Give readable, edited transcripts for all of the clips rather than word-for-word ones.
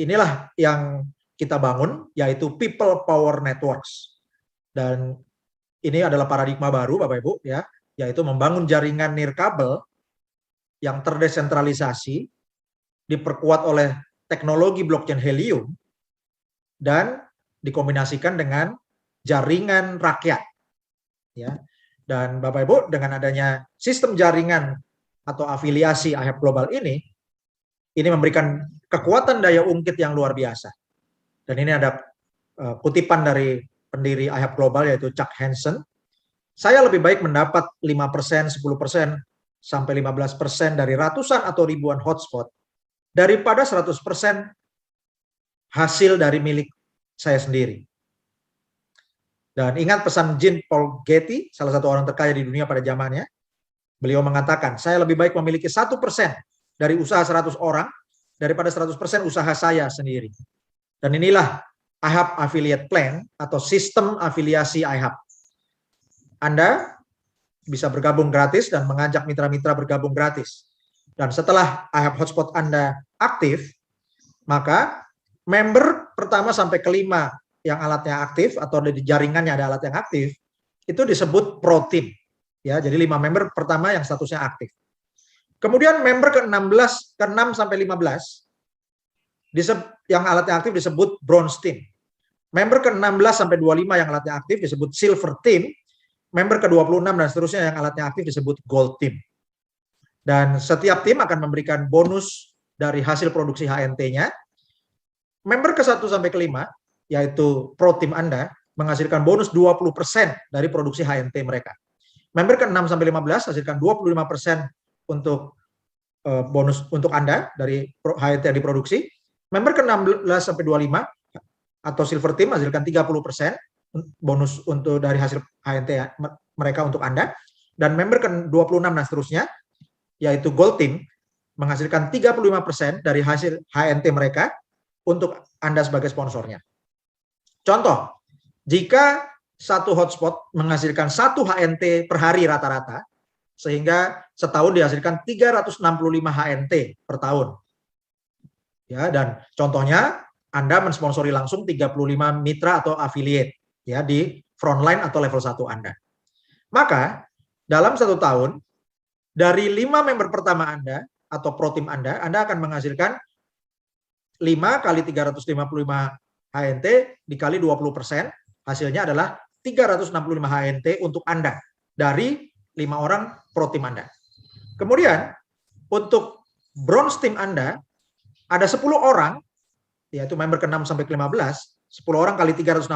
inilah yang kita bangun, yaitu People Power Networks. Dan ini adalah paradigma baru, Bapak Ibu, ya, yaitu membangun jaringan nirkabel yang terdesentralisasi, diperkuat oleh teknologi blockchain Helium, dan dikombinasikan dengan jaringan rakyat. Ya. Dan Bapak Ibu, dengan adanya sistem jaringan atau afiliasi IHAP Global ini memberikan kekuatan daya ungkit yang luar biasa. Dan ini ada kutipan dari pendiri IHAP Global, yaitu Chuck Hansen. Saya lebih baik mendapat 5%, 10%, sampai 15% dari ratusan atau ribuan hotspot daripada 100% hasil dari milik saya sendiri. Dan ingat pesan Jean Paul Getty, salah satu orang terkaya di dunia pada zamannya. Beliau mengatakan, saya lebih baik memiliki 1% dari usaha 100 orang daripada 100% usaha saya sendiri. Dan inilah IHAP Affiliate Plan atau sistem afiliasi IHAP. Anda bisa bergabung gratis dan mengajak mitra-mitra bergabung gratis. Dan setelah IHAP Hotspot Anda aktif, maka member pertama sampai kelima yang alatnya aktif atau di jaringannya ada alat yang aktif, itu disebut Pro Team. Ya, jadi 5 member pertama yang statusnya aktif. Kemudian member ke-16, ke-6 sampai 15 yang alatnya aktif disebut Bronze Team. Member ke-16 sampai 25 yang alatnya aktif disebut Silver Team. Member ke-26 dan seterusnya yang alatnya aktif disebut Gold Team. Dan setiap tim akan memberikan bonus dari hasil produksi HNT-nya. Member ke-1 sampai ke-5, yaitu Pro Team Anda, menghasilkan bonus 20% dari produksi HNT mereka. Member ke-6 sampai 15 hasilkan 25% untuk bonus untuk Anda dari HNT yang diproduksi. Member ke-16 sampai 25 atau Silver Team hasilkan 30% bonus untuk dari hasil HNT mereka untuk Anda. Dan member ke-26 dan seterusnya, yaitu Gold Team, menghasilkan 35% dari hasil HNT mereka untuk Anda sebagai sponsornya. Contoh, jika satu hotspot menghasilkan 1 HNT per hari rata-rata, sehingga setahun dihasilkan 365 HNT per tahun. Ya, dan contohnya Anda mensponsori langsung 35 mitra atau affiliate ya di frontline atau level 1 Anda. Maka dalam 1 tahun dari 5 member pertama Anda atau pro team Anda akan menghasilkan 5 kali 355 HNT dikali 20%, hasilnya adalah 365 HNT untuk Anda dari 5 orang pro team Anda. Kemudian untuk bronze team Anda ada 10 orang, yaitu member ke-6 sampai ke-15, 10 orang kali 365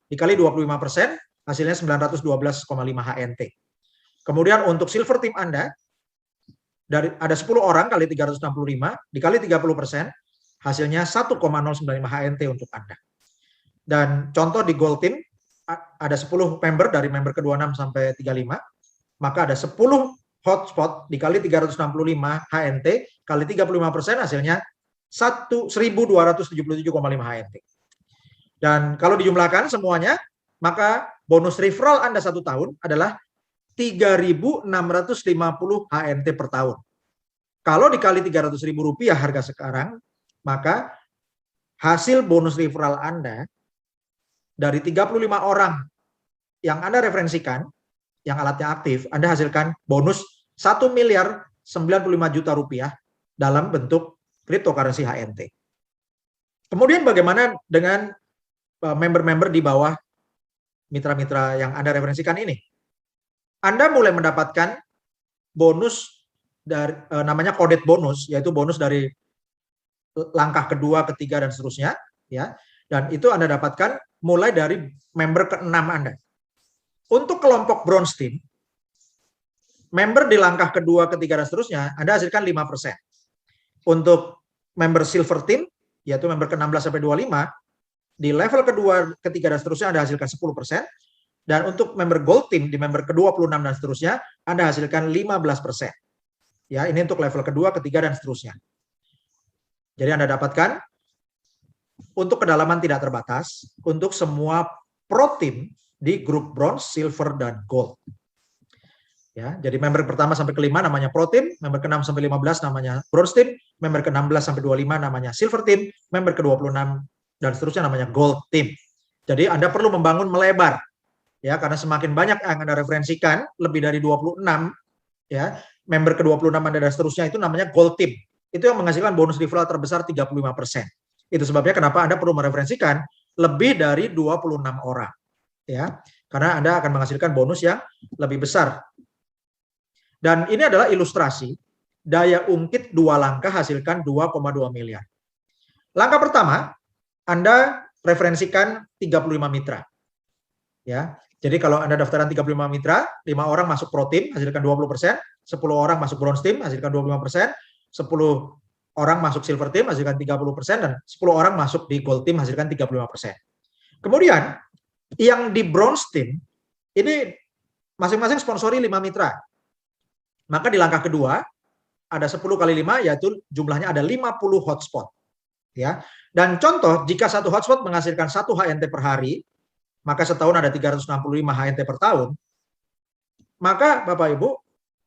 dikali 25%, hasilnya 912,5 HNT. Kemudian untuk silver team Anda ada 10 orang kali 365 dikali 30%, hasilnya 1,095 HNT untuk Anda. Dan contoh di gold team ada 10 member dari member ke-26 sampai 35, maka ada 10 hotspot dikali 365 HNT kali 35%, hasilnya 1.277,5 HNT. Dan kalau dijumlahkan semuanya, maka bonus referral Anda 1 tahun adalah 3.650 HNT per tahun. Kalau dikali 300.000 rupiah harga sekarang, maka hasil bonus referral Anda dari 35 orang yang Anda referensikan, yang alatnya aktif, Anda hasilkan bonus 1 miliar 95 juta rupiah dalam bentuk cryptocurrency HNT. Kemudian bagaimana dengan member-member di bawah mitra-mitra yang Anda referensikan ini? Anda mulai mendapatkan bonus dari namanya coded bonus, yaitu bonus dari langkah kedua, ketiga dan seterusnya, ya. Dan itu Anda dapatkan mulai dari member ke-6 Anda. Untuk kelompok bronze team, member di langkah kedua, ketiga dan seterusnya, Anda hasilkan 5%. Untuk member silver team, yaitu member ke-16 sampai 25, di level kedua, ketiga dan seterusnya Anda hasilkan 10%. Dan untuk member gold team di member ke-26 dan seterusnya, Anda hasilkan 15%. Ya, ini untuk level kedua, ketiga dan seterusnya. Jadi Anda dapatkan untuk kedalaman tidak terbatas untuk semua pro team di grup bronze, silver dan gold. Ya, jadi member pertama sampai ke-5 namanya Pro Team, member ke-6 sampai 15 namanya Bronze Team, member ke-16 sampai 25 namanya Silver Team, member ke-26 dan seterusnya namanya Gold Team. Jadi Anda perlu membangun melebar, ya, karena semakin banyak yang Anda referensikan, lebih dari 26, ya, member ke-26 Anda dan seterusnya itu namanya Gold Team. Itu yang menghasilkan bonus referral terbesar 35%. Itu sebabnya kenapa Anda perlu mereferensikan lebih dari 26 orang, ya, karena Anda akan menghasilkan bonus yang lebih besar. Dan ini adalah ilustrasi daya ungkit 2 langkah hasilkan 2,2 miliar. Langkah pertama, Anda referensikan 35 mitra. Ya. Jadi kalau Anda daftaran 35 mitra, 5 orang masuk Pro Team hasilkan 20%, 10 orang masuk Bronze Team hasilkan 25%, 10 orang masuk Silver Team hasilkan 30%, dan 10 orang masuk di Gold Team hasilkan 35%. Kemudian yang di Bronze Team ini masing-masing sponsori 5 mitra. Maka di langkah kedua ada 10 kali 5, yaitu jumlahnya ada 50 hotspot. Ya. Dan contoh, jika satu hotspot menghasilkan 1 HNT per hari, maka setahun ada 365 HNT per tahun, maka Bapak Ibu,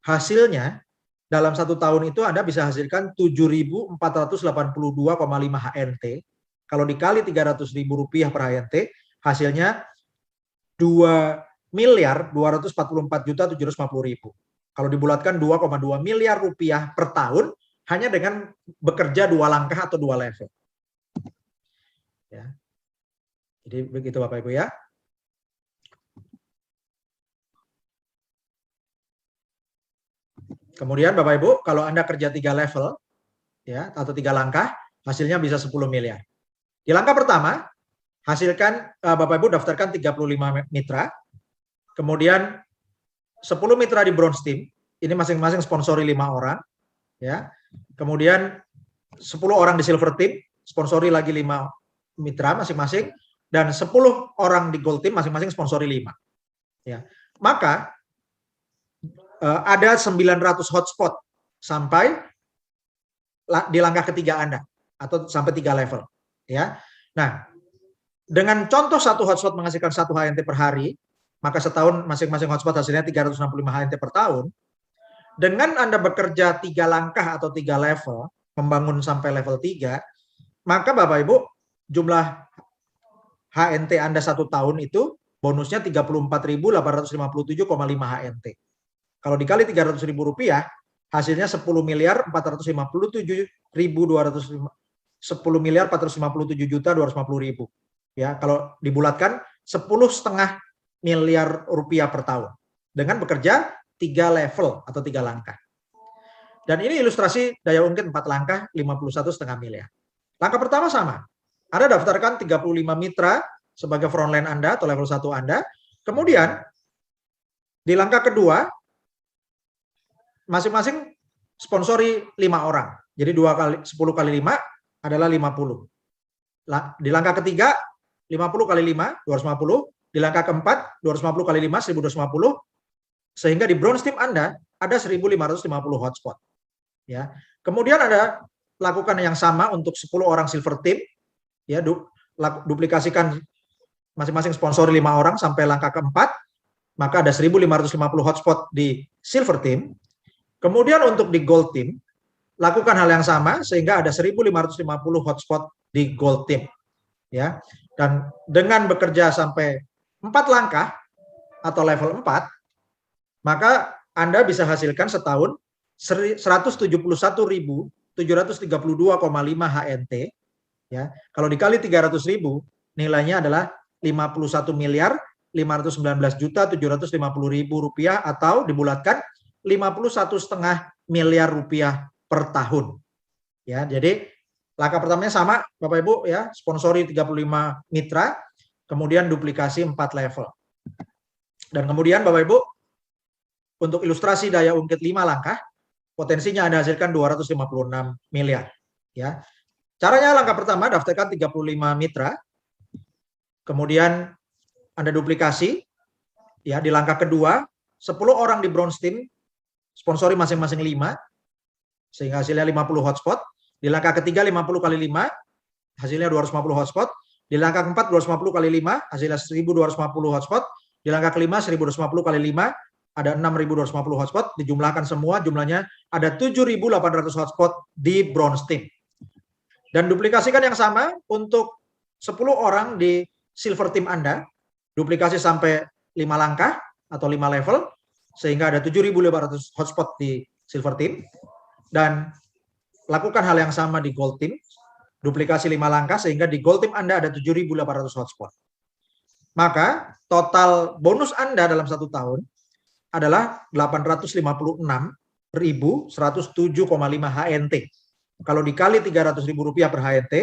hasilnya dalam 1 tahun itu Anda bisa hasilkan 7.482,5 HNT. Kalau dikali 300.000 rupiah per HNT, hasilnya 2.244.750.000. Kalau dibulatkan 2,2 miliar rupiah per tahun hanya dengan bekerja 2 langkah atau 2 level. Ya. Jadi begitu Bapak Ibu ya. Kemudian Bapak Ibu, kalau Anda kerja 3 level ya atau 3 langkah, hasilnya bisa 10 miliar. Di langkah pertama, hasilkan Bapak Ibu daftarkan 35 mitra. Kemudian 10 mitra di Bronze Team, ini masing-masing sponsori 5 orang, ya. Kemudian 10 orang di Silver Team, sponsori lagi 5 mitra masing-masing, dan 10 orang di Gold Team masing-masing sponsori 5. Ya. Maka ada 900 hotspot sampai di langkah ketiga Anda atau sampai 3 level, ya. Nah, dengan contoh satu hotspot menghasilkan 1 HNT per hari, maka setahun masing-masing hotspot hasilnya 365 HNT per tahun. Dengan Anda bekerja 3 langkah atau 3 level, membangun sampai level 3, maka Bapak Ibu, jumlah HNT Anda 1 tahun itu bonusnya 34.857,5 HNT. Kalau dikali 300.000 rupiah, hasilnya 10.457.250 10.457.250.000. Ya, kalau dibulatkan 10,5 miliar rupiah per tahun dengan bekerja 3 level atau 3 langkah. Dan ini ilustrasi daya ungkit 4 langkah 51,5 miliar. Langkah pertama sama. Anda daftarkan 35 mitra sebagai frontline Anda atau level 1 Anda. Kemudian di langkah kedua masing-masing sponsori 5 orang. Jadi 10 kali 5 adalah 50. Di langkah ketiga 50 kali 5 250. Di langkah keempat, 250 kali 5, 1250, sehingga di Bronze Team Anda ada 1.550 hotspot. Ya. Kemudian Anda lakukan yang sama untuk 10 orang Silver Team, ya, duplikasikan masing-masing sponsor 5 orang sampai langkah keempat, maka ada 1.550 hotspot di Silver Team. Kemudian untuk di Gold Team, lakukan hal yang sama sehingga ada 1.550 hotspot di Gold Team. Ya. Dan dengan bekerja sampai 4 langkah atau level 4, maka Anda bisa hasilkan setahun 171.732,5 HNT. Ya. Kalau dikali 300.000, nilainya adalah 51.519.750.000 rupiah atau dibulatkan 51,5 miliar rupiah per tahun. Ya, jadi langkah pertamanya sama Bapak Ibu ya, sponsori 35 mitra, kemudian duplikasi 4 level. Dan kemudian Bapak Ibu, untuk ilustrasi daya ungkit 5 langkah, potensinya Anda hasilkan 256 miliar. Ya. Caranya langkah pertama, daftarkan 35 mitra, kemudian Anda duplikasi. Ya, di langkah kedua, 10 orang di Bronze Team, sponsori masing-masing 5, sehingga hasilnya 50 hotspot. Di langkah ketiga 50 kali 5, hasilnya 250 hotspot. Di langkah keempat 250 kali 5, hasilnya 1.250 hotspot. Di langkah kelima 1.250 kali 5, ada 6.250 hotspot, dijumlahkan semua jumlahnya ada 7.800 hotspot di bronze team. Dan duplikasikan yang sama untuk 10 orang di silver team Anda, duplikasi sampai 5 langkah atau 5 level, sehingga ada 7.500 hotspot di silver team. Dan lakukan hal yang sama di gold team, duplikasi 5 langkah, sehingga di gold team Anda ada 7.800 hotspot. Maka total bonus Anda dalam 1 tahun adalah 856.107,5 HNT. Kalau dikali 300.000 rupiah per HNT,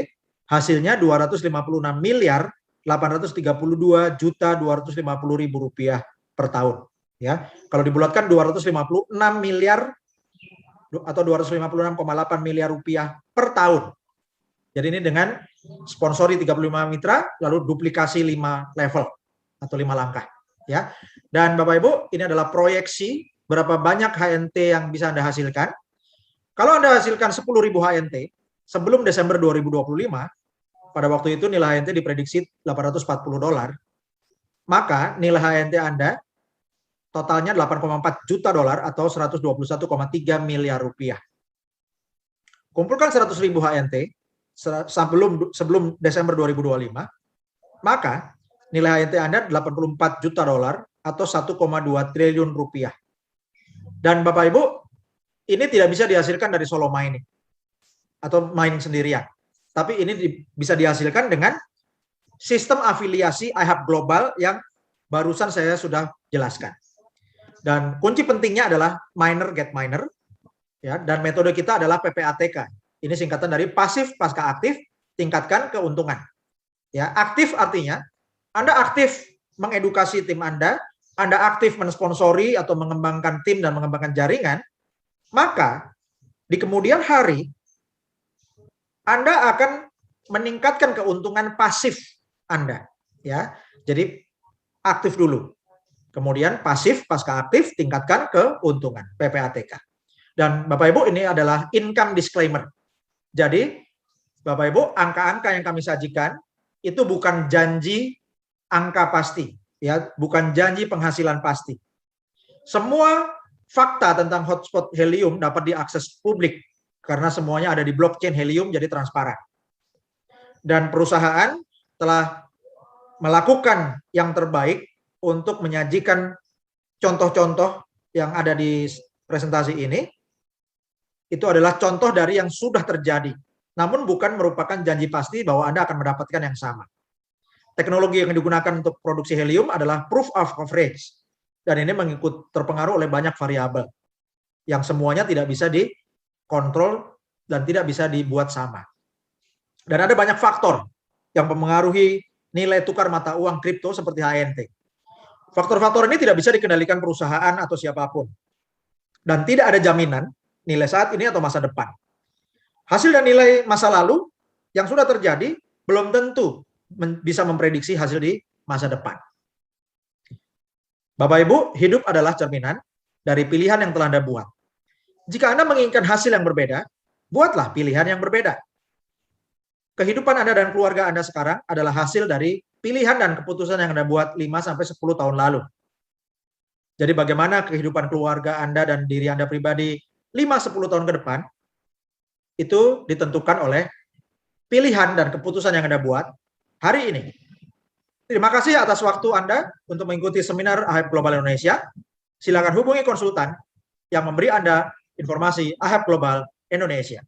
hasilnya 256.832.250.000 rupiah per tahun. Ya, kalau dibulatkan 256 miliar atau 256,8 miliar rupiah per tahun. Jadi ini dengan sponsori 35 mitra, lalu duplikasi 5 level atau 5 langkah. Ya, dan Bapak Ibu, ini adalah proyeksi berapa banyak HNT yang bisa Anda hasilkan. Kalau Anda hasilkan 10.000 HNT sebelum Desember 2025, pada waktu itu nilai HNT diprediksi $840, maka nilai HNT Anda totalnya $8,4 juta atau 121,3 miliar rupiah. Kumpulkan 100.000 HNT sebelum Desember 2025, maka nilai HNT Anda $84 juta atau 1,2 triliun rupiah. Dan Bapak Ibu, ini tidak bisa dihasilkan dari solo mining atau mining sendirian. Tapi ini bisa dihasilkan dengan sistem afiliasi iHub Global yang barusan saya sudah jelaskan. Dan kunci pentingnya adalah miner get miner, ya, dan metode kita adalah PPATK. Ini singkatan dari pasif pasca aktif, tingkatkan keuntungan. Ya, aktif artinya Anda aktif mengedukasi tim Anda aktif mensponsori atau mengembangkan tim dan mengembangkan jaringan, maka di kemudian hari Anda akan meningkatkan keuntungan pasif Anda. Ya, jadi aktif dulu. Kemudian pasif, pasca aktif, tingkatkan keuntungan, PPATK. Dan Bapak Ibu, ini adalah income disclaimer. Jadi, Bapak Ibu, angka-angka yang kami sajikan, itu bukan janji angka pasti, ya, bukan janji penghasilan pasti. Semua fakta tentang hotspot helium dapat diakses publik, karena semuanya ada di blockchain helium, jadi transparan. Dan perusahaan telah melakukan yang terbaik untuk menyajikan contoh-contoh yang ada di presentasi ini. Itu adalah contoh dari yang sudah terjadi, namun bukan merupakan janji pasti bahwa Anda akan mendapatkan yang sama. Teknologi yang digunakan untuk produksi helium adalah proof of coverage, dan ini terpengaruh oleh banyak variabel yang semuanya tidak bisa dikontrol dan tidak bisa dibuat sama. Dan ada banyak faktor yang mempengaruhi nilai tukar mata uang kripto seperti HNT. Faktor-faktor ini tidak bisa dikendalikan perusahaan atau siapapun. Dan tidak ada jaminan nilai saat ini atau masa depan. Hasil dan nilai masa lalu yang sudah terjadi belum tentu bisa memprediksi hasil di masa depan. Bapak Ibu, hidup adalah cerminan dari pilihan yang telah Anda buat. Jika Anda menginginkan hasil yang berbeda, buatlah pilihan yang berbeda. Kehidupan Anda dan keluarga Anda sekarang adalah hasil dari pilihan dan keputusan yang Anda buat 5-10 tahun lalu. Jadi bagaimana kehidupan keluarga Anda dan diri Anda pribadi 5-10 tahun ke depan, itu ditentukan oleh pilihan dan keputusan yang Anda buat hari ini. Terima kasih atas waktu Anda untuk mengikuti seminar iHub Global Indonesia. Silakan hubungi konsultan yang memberi Anda informasi iHub Global Indonesia.